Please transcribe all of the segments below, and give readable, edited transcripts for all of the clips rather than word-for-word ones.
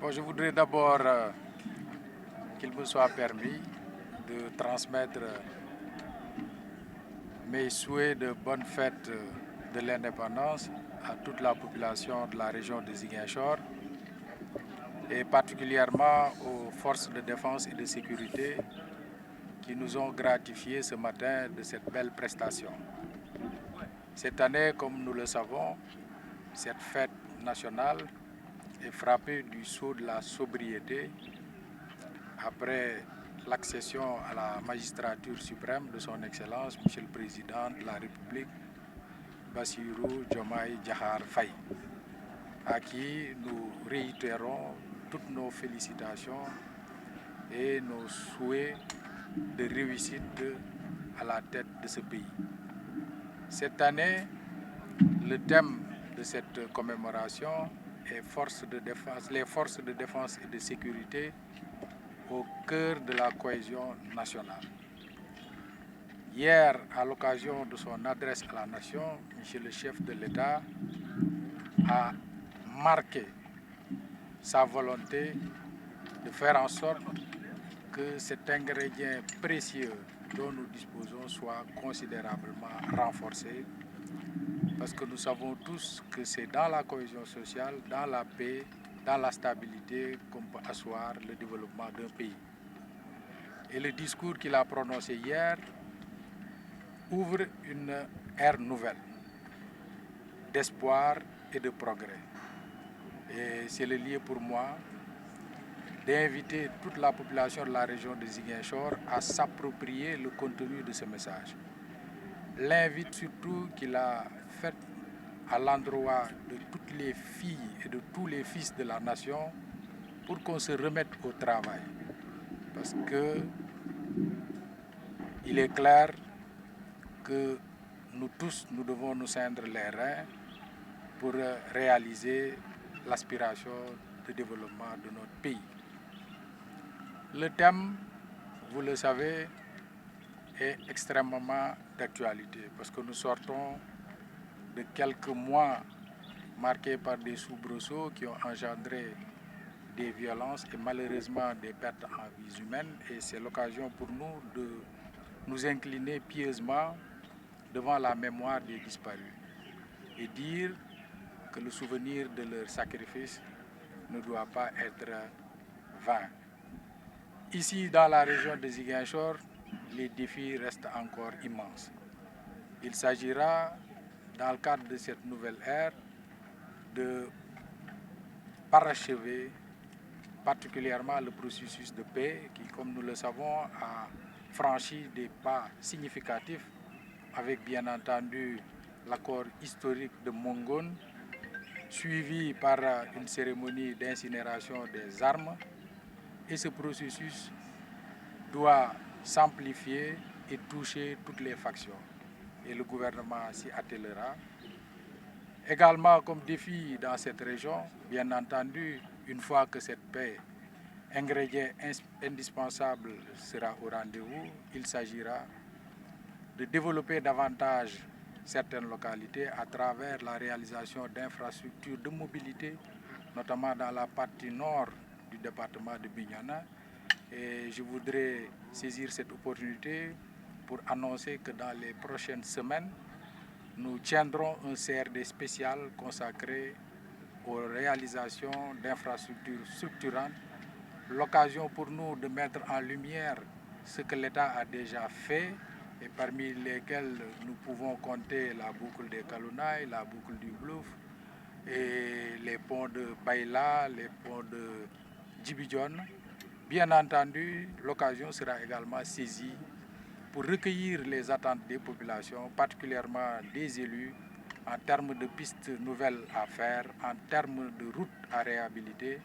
Bon, je voudrais d'abord qu'il me soit permis de transmettre mes souhaits de bonne fête de l'indépendance à toute la population de la région de Ziguinchor et particulièrement aux forces de défense et de sécurité qui nous ont gratifié ce matin de cette belle prestation. Cette année, comme nous le savons, cette fête nationale est frappée du sceau de la sobriété après l'accession à la magistrature suprême de son Excellence, Monsieur le Président de la République, Bassirou Diomaye Diakhar Faye, à qui nous réitérons toutes nos félicitations et nos souhaits de réussite à la tête de ce pays. Cette année, le thème de cette commémoration est les forces de défense et de sécurité au cœur de la cohésion nationale. Hier, à l'occasion de son adresse à la nation, Monsieur le chef de l'État a marqué sa volonté de faire en sorte que cet ingrédient précieux dont nous disposons soit considérablement renforcé, parce que nous savons tous que c'est dans la cohésion sociale, dans la paix, dans la stabilité qu'on peut asseoir le développement d'un pays. Et le discours qu'il a prononcé hier ouvre une ère nouvelle d'espoir et de progrès. Et c'est le lieu pour moi d'inviter toute la population de la région de Ziguinchor à s'approprier le contenu de ce message. L'invite surtout qu'il a fait à l'endroit de toutes les filles et de tous les fils de la nation pour qu'on se remette au travail. Parce que il est clair que nous tous, nous devons nous ceindre les reins pour réaliser l'aspiration de développement de notre pays. Le thème, vous le savez, est extrêmement d'actualité parce que nous sortons de quelques mois marqués par des soubresauts qui ont engendré des violences et malheureusement des pertes en vies humaines, et c'est l'occasion pour nous de nous incliner pieusement devant la mémoire des disparus et dire que le souvenir de leur sacrifice ne doit pas être vain. Ici, dans la région de Ziguinchor, les défis restent encore immenses. Il s'agira, dans le cadre de cette nouvelle ère, de parachever particulièrement le processus de paix qui, comme nous le savons, a franchi des pas significatifs avec bien entendu l'accord historique de Mongone, suivi par une cérémonie d'incinération des armes. Et ce processus doit s'amplifier et toucher toutes les factions. Et le gouvernement s'y attellera. Également comme défi dans cette région, bien entendu, une fois que cette paix, ingrédient indispensable, sera au rendez-vous, il s'agira de développer davantage certaines localités à travers la réalisation d'infrastructures de mobilité, notamment dans la partie nord du département de Bignona. Et je voudrais saisir cette opportunité pour annoncer que dans les prochaines semaines, nous tiendrons un CRD spécial consacré aux réalisations d'infrastructures structurantes, l'occasion pour nous de mettre en lumière ce que l'État a déjà fait et parmi lesquels nous pouvons compter la boucle des Kalounaï, la boucle du Blouf et les ponts de Baïla, les ponts de Djibidjon. Bien entendu, l'occasion sera également saisie pour recueillir les attentes des populations, particulièrement des élus, en termes de pistes nouvelles à faire, en termes de routes à réhabiliter.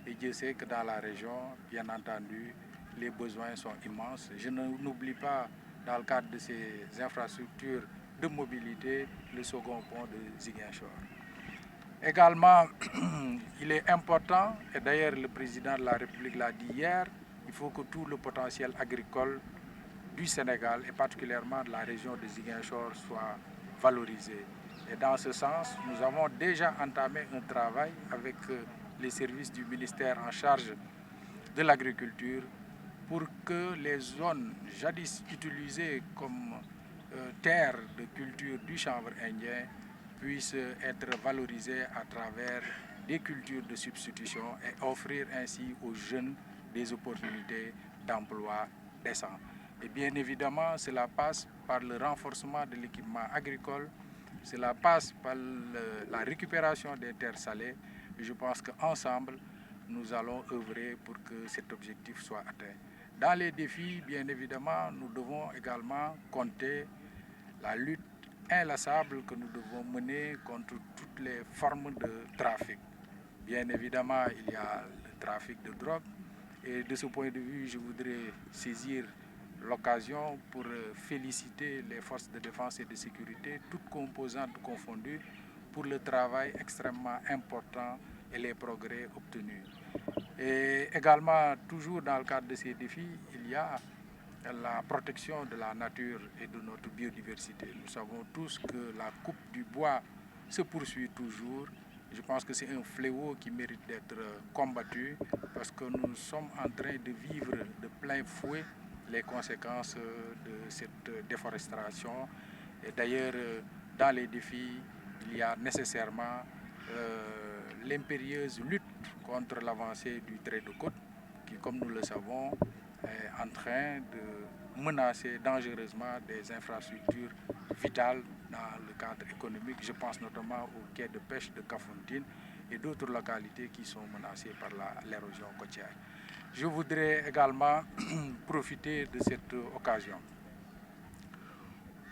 Et Dieu sait que dans la région, bien entendu, les besoins sont immenses. Je n'oublie pas, dans le cadre de ces infrastructures de mobilité, le second pont de Ziguinchor. Également, il est important, et d'ailleurs le président de la République l'a dit hier, il faut que tout le potentiel agricole du Sénégal et particulièrement de la région de Ziguinchor soit valorisé. Et dans ce sens, nous avons déjà entamé un travail avec les services du ministère en charge de l'agriculture pour que les zones jadis utilisées comme terres de culture du chanvre indien puissent être valorisées à travers des cultures de substitution et offrir ainsi aux jeunes des opportunités d'emploi décents. Et bien évidemment, cela passe par le renforcement de l'équipement agricole, cela passe par la récupération des terres salées. Et je pense qu'ensemble, nous allons œuvrer pour que cet objectif soit atteint. Dans les défis, bien évidemment, nous devons également compter la lutte inlassable que nous devons mener contre toutes les formes de trafic. Bien évidemment, il y a le trafic de drogue et de ce point de vue, je voudrais saisir l'occasion pour féliciter les forces de défense et de sécurité, toutes composantes confondues, pour le travail extrêmement important et les progrès obtenus. Et également, toujours dans le cadre de ces défis, il y a la protection de la nature et de notre biodiversité. Nous savons tous que la coupe du bois se poursuit toujours. Je pense que c'est un fléau qui mérite d'être combattu parce que nous sommes en train de vivre de plein fouet les conséquences de cette déforestation. Et d'ailleurs, dans les défis, il y a nécessairement l'impérieuse lutte contre l'avancée du trait de côte qui, comme nous le savons, est en train de menacer dangereusement des infrastructures vitales dans le cadre économique. Je pense notamment au quai de pêche de Kafountine et d'autres localités qui sont menacées par l'érosion côtière. Je voudrais également profiter de cette occasion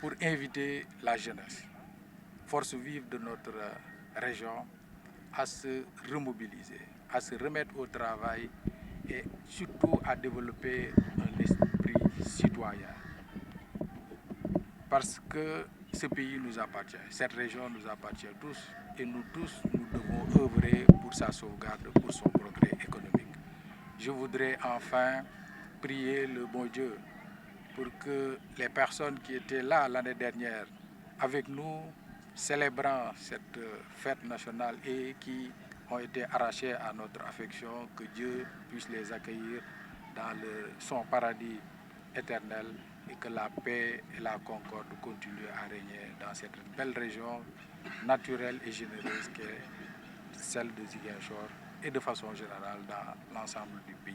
pour inviter la jeunesse, force vive de notre région, à se remobiliser, à se remettre au travail et surtout à développer un esprit citoyen. Parce que ce pays nous appartient, cette région nous appartient tous et nous tous, nous devons œuvrer pour sa sauvegarde, pour son progrès économique. Je voudrais enfin prier le bon Dieu pour que les personnes qui étaient là l'année dernière avec nous, célébrant cette fête nationale et qui ont été arrachés à notre affection, que Dieu puisse les accueillir dans son paradis éternel et que la paix et la concorde continuent à régner dans cette belle région naturelle et généreuse qu'est celle de Ziguinchor et de façon générale dans l'ensemble du pays.